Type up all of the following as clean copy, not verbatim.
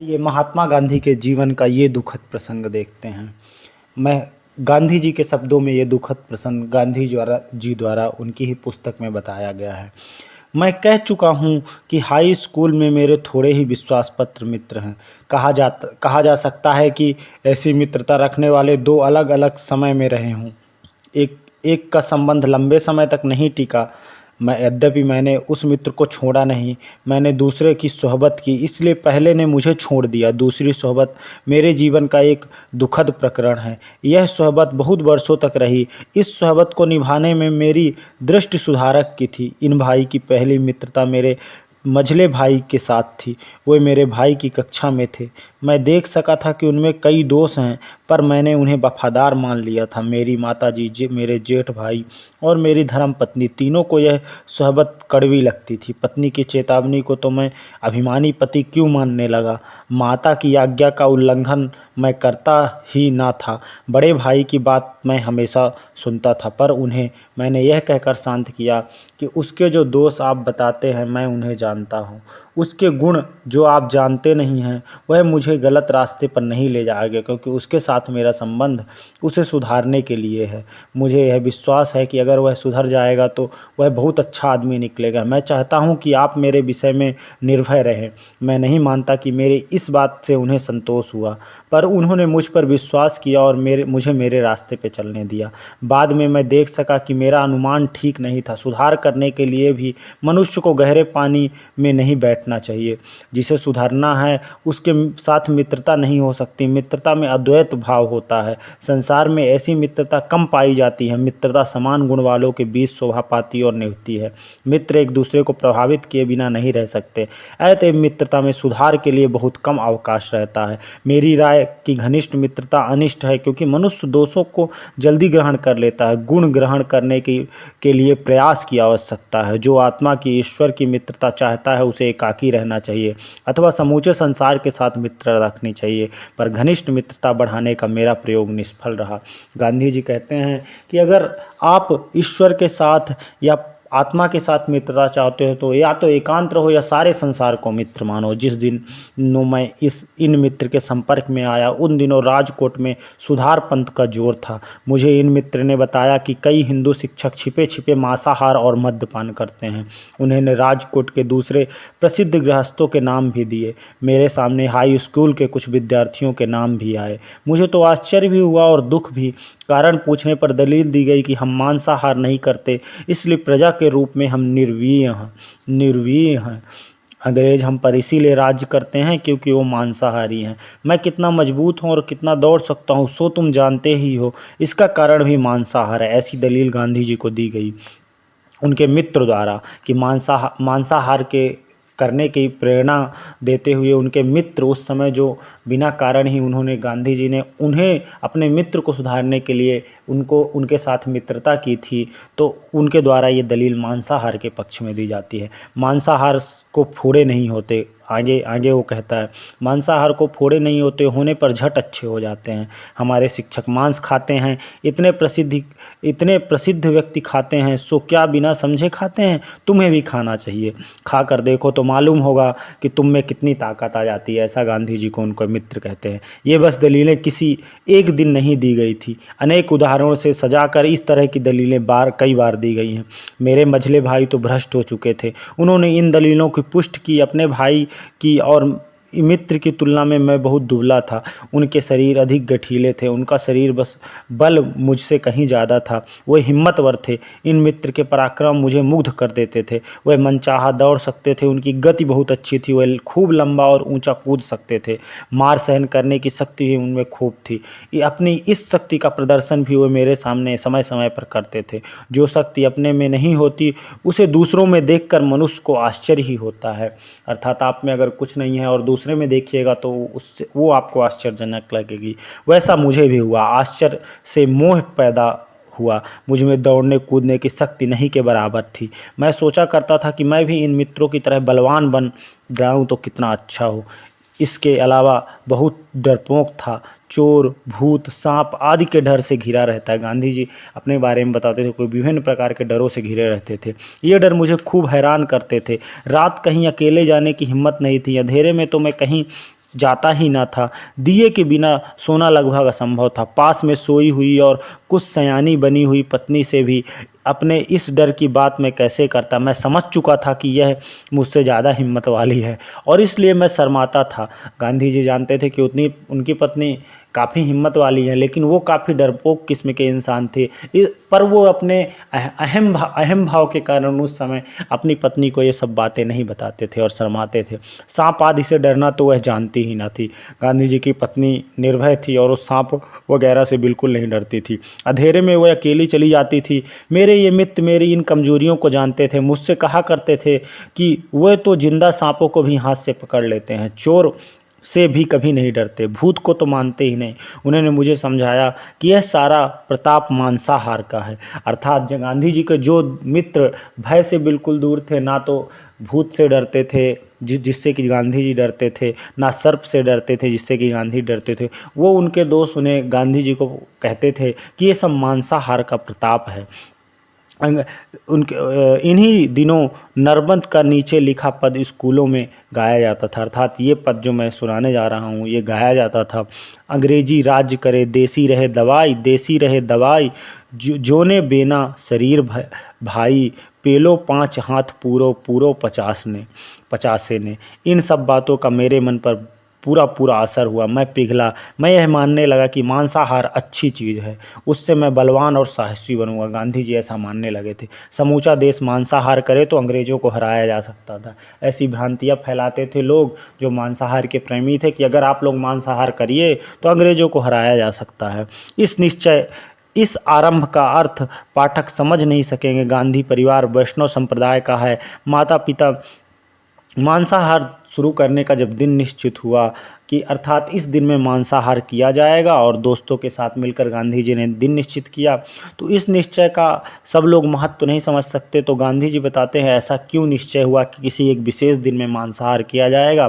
ये महात्मा गांधी के जीवन का ये दुखद प्रसंग देखते हैं। मैं गांधी जी के शब्दों में ये दुखद प्रसंग गांधी जी द्वारा उनकी ही पुस्तक में बताया गया है। मैं कह चुका हूँ कि हाई स्कूल में मेरे थोड़े ही विश्वास पात्र मित्र हैं। कहा जा सकता है कि ऐसी मित्रता रखने वाले दो अलग अलग समय में रहे हों। एक एक का संबंध लंबे समय तक नहीं टिका। यद्यपि मैंने उस मित्र को छोड़ा नहीं, मैंने दूसरे की सोहबत की, इसलिए पहले ने मुझे छोड़ दिया। दूसरी सोहबत मेरे जीवन का एक दुखद प्रकरण है। यह सोहबत बहुत वर्षों तक रही। इस सोहबत को निभाने में मेरी दृष्टि सुधारक की थी। इन भाई की पहली मित्रता मेरे मझले भाई के साथ थी। वे मेरे भाई की कक्षा में थे। मैं देख सका था कि उनमें कई दोष हैं, पर मैंने उन्हें वफादार मान लिया था। मेरी माताजी, मेरे जेठ भाई और मेरी धर्मपत्नी, तीनों को यह सोहबत कड़वी लगती थी। पत्नी की चेतावनी को तो मैं अभिमानी पति क्यों मानने लगा। माता की आज्ञा का उल्लंघन मैं करता ही ना था। बड़े भाई की बात मैं हमेशा सुनता था, पर उन्हें मैंने यह कहकर शांत किया कि उसके जो दोष आप बताते हैं मैं उन्हें जानता हूँ। उसके गुण जो आप जानते नहीं हैं वह मुझे गलत रास्ते पर नहीं ले जाएगा, क्योंकि उसके साथ मेरा संबंध उसे सुधारने के लिए है। मुझे यह विश्वास है कि अगर वह सुधर जाएगा तो वह बहुत अच्छा आदमी निकलेगा। मैं चाहता हूँ कि आप मेरे विषय में निर्भय रहें। मैं नहीं मानता कि मेरे इस बात से उन्हें संतोष हुआ, पर उन्होंने मुझ पर विश्वास किया और मुझे मेरे रास्ते पे चलने दिया। बाद में मैं देख सका कि मेरा अनुमान ठीक नहीं था। सुधार करने के लिए भी मनुष्य को गहरे पानी में नहीं बैठना चाहिए। जिसे सुधारना है उसके साथ मित्रता नहीं हो सकती। मित्रता में अद्वैत भाव होता है। संसार में ऐसी मित्रता कम पाई जाती है। मित्रता समान गुण वालों के बीच शोभा पाती और निभती है। मित्र एक दूसरे को प्रभावित किए बिना नहीं रह सकते। अतएव मित्रता में सुधार के लिए बहुत कम अवकाश रहता है। मेरी राय कि घनिष्ठ मित्रता अनिष्ट है, क्योंकि मनुष्य दोषों को जल्दी ग्रहण कर लेता है। गुण ग्रहण करने के लिए प्रयास की आवश्यकता है। जो आत्मा की ईश्वर की मित्रता चाहता है उसे एकाकी रहना चाहिए अथवा समूचे संसार के साथ मित्रता रखनी चाहिए। पर घनिष्ठ मित्रता बढ़ाने का मेरा प्रयोग निष्फल रहा। गांधी जी कहते हैं कि अगर आप ईश्वर के साथ या आत्मा के साथ मित्रता चाहते हो तो या तो एकांत रहो या सारे संसार को मित्र मानो। जिस दिन मैं इन मित्र के संपर्क में आया उन दिनों राजकोट में सुधार पंथ का जोर था। मुझे इन मित्र ने बताया कि कई हिंदू शिक्षक छिपे छिपे मांसाहार और मद्यपान करते हैं। उन्होंने राजकोट के दूसरे प्रसिद्ध गृहस्थों के नाम भी दिए। मेरे सामने हाई स्कूल के कुछ विद्यार्थियों के नाम भी आए। मुझे तो आश्चर्य भी हुआ और दुख भी। कारण पूछने पर दलील दी गई कि हम मांसाहार नहीं करते, इसलिए प्रजा के रूप में हम निर्वीय हैं। अंग्रेज हम पर इसीलिए राज्य करते हैं क्योंकि वो मांसाहारी हैं। मैं कितना मजबूत हूँ और कितना दौड़ सकता हूँ सो तुम जानते ही हो। इसका कारण भी मांसाहार है। ऐसी दलील गांधी जी को दी गई उनके मित्र द्वारा कि मांसाहार के करने की प्रेरणा देते हुए उनके मित्र उस समय जो बिना कारण ही गांधी जी ने उन्हें अपने मित्र को सुधारने के लिए उनके साथ मित्रता की थी, तो उनके द्वारा ये दलील मांसाहार के पक्ष में दी जाती है। मांसाहार को फोड़े नहीं होते। आगे वो कहता है, मांसाहार को फोड़े नहीं होते, होने पर झट अच्छे हो जाते हैं। हमारे शिक्षक मांस खाते हैं। इतने प्रसिद्ध व्यक्ति खाते हैं, सो क्या बिना समझे खाते हैं? तुम्हें भी खाना चाहिए। खा कर देखो तो मालूम होगा कि तुम में कितनी ताकत आ जाती है। ऐसा गांधी जी को उनको मित्र कहते हैं। ये बस दलीलें किसी एक दिन नहीं दी गई थी। अनेक उदाहरणों से सजाकर इस तरह की दलीलें कई बार दी गई हैं। मेरे मझले भाई तो भ्रष्ट हो चुके थे। उन्होंने इन दलीलों की पुष्टि की अपने भाई की, और मित्र की तुलना में मैं बहुत दुबला था। उनके शरीर अधिक गठीले थे। उनका शरीर बल मुझसे कहीं ज़्यादा था। वे हिम्मतवर थे। इन मित्र के पराक्रम मुझे मुग्ध कर देते थे। वे मनचाहा दौड़ सकते थे। उनकी गति बहुत अच्छी थी। वे खूब लंबा और ऊंचा कूद सकते थे। मार सहन करने की शक्ति भी उनमें खूब थी। अपनी इस शक्ति का प्रदर्शन भी वे मेरे सामने समय समय पर करते थे। जो शक्ति अपने में नहीं होती उसे दूसरों में देखकर मनुष्य को आश्चर्य ही होता है। अर्थात आप में अगर कुछ नहीं है और दूसरे में देखिएगा तो उससे वो आपको आश्चर्यजनक लगेगी। वैसा मुझे भी हुआ। आश्चर्य से मोह पैदा हुआ। मुझ में दौड़ने कूदने की शक्ति नहीं के बराबर थी। मैं सोचा करता था कि मैं भी इन मित्रों की तरह बलवान बन जाऊं तो कितना अच्छा हो। इसके अलावा बहुत डरपोक था। चोर, भूत, सांप आदि के डर से घिरा रहता है। गांधी जी अपने बारे में बताते थे कोई विभिन्न प्रकार के डरों से घिरे रहते थे। ये डर मुझे खूब हैरान करते थे। रात कहीं अकेले जाने की हिम्मत नहीं थी। अंधेरे में तो मैं कहीं जाता ही ना था। दिए के बिना सोना लगभग असंभव था। पास में सोई हुई और कुछ सयानी बनी हुई पत्नी से भी अपने इस डर की बात मैं कैसे करता। मैं समझ चुका था कि यह मुझसे ज़्यादा हिम्मत वाली है और इसलिए मैं शर्माता था। गांधी जी जानते थे कि उतनी उनकी पत्नी काफ़ी हिम्मत वाली है, लेकिन वो काफ़ी डरपोक किस्म के इंसान थे। पर वो अपने अहम भाव के कारण उस समय अपनी पत्नी को ये सब बातें नहीं बताते थे और शर्माते थे। सांप आदि से डरना तो वह जानती ही ना थी। गांधी जी की पत्नी निर्भय थी और उस सांप वगैरह से बिल्कुल नहीं डरती थी। अंधेरे में वह अकेली चली जाती थी। मेरे ये मित्र मेरी इन कमजोरियों को जानते थे। मुझसे कहा करते थे कि वह तो जिंदा सांपों को भी हाथ से पकड़ लेते हैं, चोर से भी कभी नहीं डरते, भूत को तो मानते ही नहीं। उन्होंने मुझे समझाया कि यह सारा प्रताप मांसाहार का है। अर्थात गांधी जी के जो मित्र भय से बिल्कुल दूर थे, ना तो भूत से डरते थे जिससे कि गांधी जी डरते थे, ना सर्प से डरते थे जिससे कि गांधी डरते थे, वो उनके दोस्त उन्हें गांधी जी को कहते थे कि ये सब मांसाहार का प्रताप है। उनके इन्हीं दिनों नरबंद का नीचे लिखा पद स्कूलों में गाया जाता था। अर्थात ये पद जो मैं सुनाने जा रहा हूँ ये गाया जाता था। अंग्रेजी राज्य करे, देसी रहे दवाई, देसी रहे दवाई, जोने बेना शरीर भाई, पेलो 5 हाथ पूरो पूरो 50 ने। इन सब बातों का मेरे मन पर पूरा पूरा असर हुआ। मैं पिघला। मैं यह मानने लगा कि मांसाहार अच्छी चीज़ है, उससे मैं बलवान और साहसी बनूंगा। गांधी जी ऐसा मानने लगे थे। समूचा देश मांसाहार करे तो अंग्रेज़ों को हराया जा सकता था। ऐसी भ्रांतियाँ फैलाते थे लोग जो मांसाहार के प्रेमी थे कि अगर आप लोग मांसाहार करिए तो अंग्रेज़ों को हराया जा सकता है। इस आरंभ का अर्थ पाठक समझ नहीं सकेंगे। गांधी परिवार वैष्णव संप्रदाय का है। माता पिता मांसाहार शुरू करने का जब दिन निश्चित हुआ कि अर्थात इस दिन में मांसाहार किया जाएगा और दोस्तों के साथ मिलकर गांधी जी ने दिन निश्चित किया, तो इस निश्चय का सब लोग महत्व तो नहीं समझ सकते। तो गांधी जी बताते हैं ऐसा क्यों निश्चय हुआ कि किसी एक विशेष दिन में मांसाहार किया जाएगा।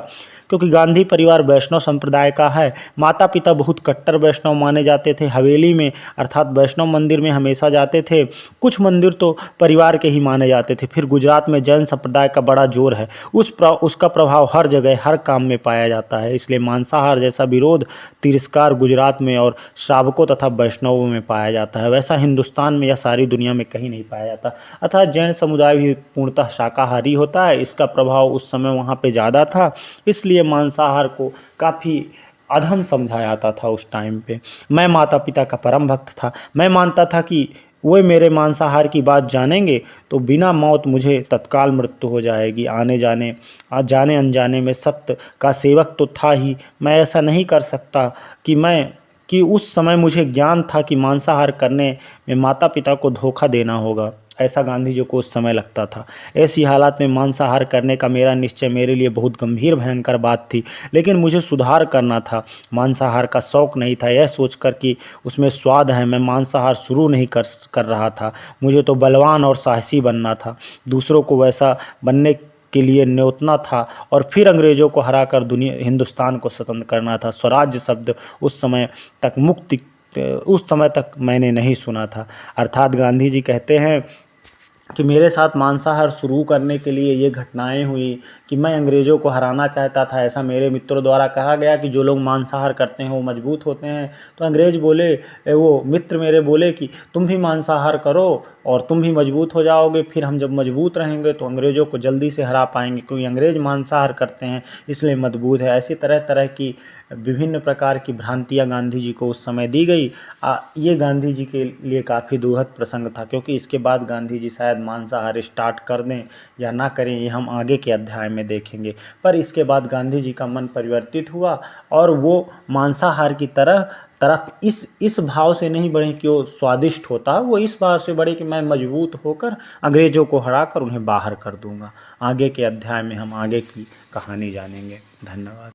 क्योंकि गांधी परिवार वैष्णव संप्रदाय का है। माता पिता बहुत कट्टर वैष्णव माने जाते थे। हवेली में अर्थात वैष्णव मंदिर में हमेशा जाते थे। कुछ मंदिर तो परिवार के ही माने जाते थे। फिर गुजरात में जैन संप्रदाय का बड़ा जोर है। उसका प्रभाव हर जगह हर काम में पाया जाता है। इसलिए मांसाहार जैसा विरोध तिरस्कार गुजरात में और श्रावकों तथा वैष्णवों में पाया जाता है, वैसा हिंदुस्तान में या सारी दुनिया में कहीं नहीं पाया जाता। अर्थात जैन समुदाय भी पूर्णतः शाकाहारी होता है। इसका प्रभाव उस समय वहाँ पे ज़्यादा था, इसलिए मांसाहार को काफ़ी अधम समझा जाता था उस टाइम पे। मैं माता पिता का परम भक्त था। मैं मानता था कि वे मेरे मांसाहार की बात जानेंगे तो बिना मौत मुझे तत्काल मृत्यु हो जाएगी। जाने अनजाने में सत्य का सेवक तो था ही। मैं ऐसा नहीं कर सकता कि उस समय मुझे ज्ञान था कि मांसाहार करने में माता पिता को धोखा देना होगा। ऐसा गांधी जी को उस समय लगता था। ऐसी हालात में मांसाहार करने का मेरा निश्चय मेरे लिए बहुत गंभीर भयंकर बात थी, लेकिन मुझे सुधार करना था। मांसाहार का शौक नहीं था यह सोचकर कि उसमें स्वाद है। मैं मांसाहार शुरू नहीं कर रहा था। मुझे तो बलवान और साहसी बनना था, दूसरों को वैसा बनने के लिए न्योतना था और फिर अंग्रेज़ों को हराकर हिंदुस्तान को स्वतंत्र करना था। स्वराज्य शब्द उस समय तक मैंने नहीं सुना था। अर्थात गांधी जी कहते हैं कि मेरे साथ मांसाहार शुरू करने के लिए ये घटनाएं हुई कि मैं अंग्रेज़ों को हराना चाहता था। ऐसा मेरे मित्रों द्वारा कहा गया कि जो लोग मांसाहार करते हैं वो मजबूत होते हैं। तो अंग्रेज़ बोले, वो मित्र मेरे बोले कि तुम भी मांसाहार करो और तुम भी मजबूत हो जाओगे। फिर हम जब मजबूत रहेंगे तो अंग्रेज़ों को जल्दी से हरा पाएंगे, क्योंकि अंग्रेज़ मांसाहार करते हैं इसलिए मजबूत है। ऐसी तरह तरह की विभिन्न प्रकार की भ्रांतियाँ गांधी जी को उस समय दी गई। ये गांधी जी के लिए काफ़ी दुखद प्रसंग था, क्योंकि इसके बाद गांधी जी शायद मांसाहार स्टार्ट कर दें या ना करें ये हम आगे के अध्याय में देखेंगे। पर इसके बाद गांधी जी का मन परिवर्तित हुआ और वो मांसाहार की तरफ इस भाव से नहीं बढ़े कि वो स्वादिष्ट होता, वो इस भाव से बढ़े कि मैं मजबूत होकर अंग्रेज़ों को हराकर उन्हें बाहर कर दूंगा। आगे के अध्याय में हम आगे की कहानी जानेंगे। धन्यवाद।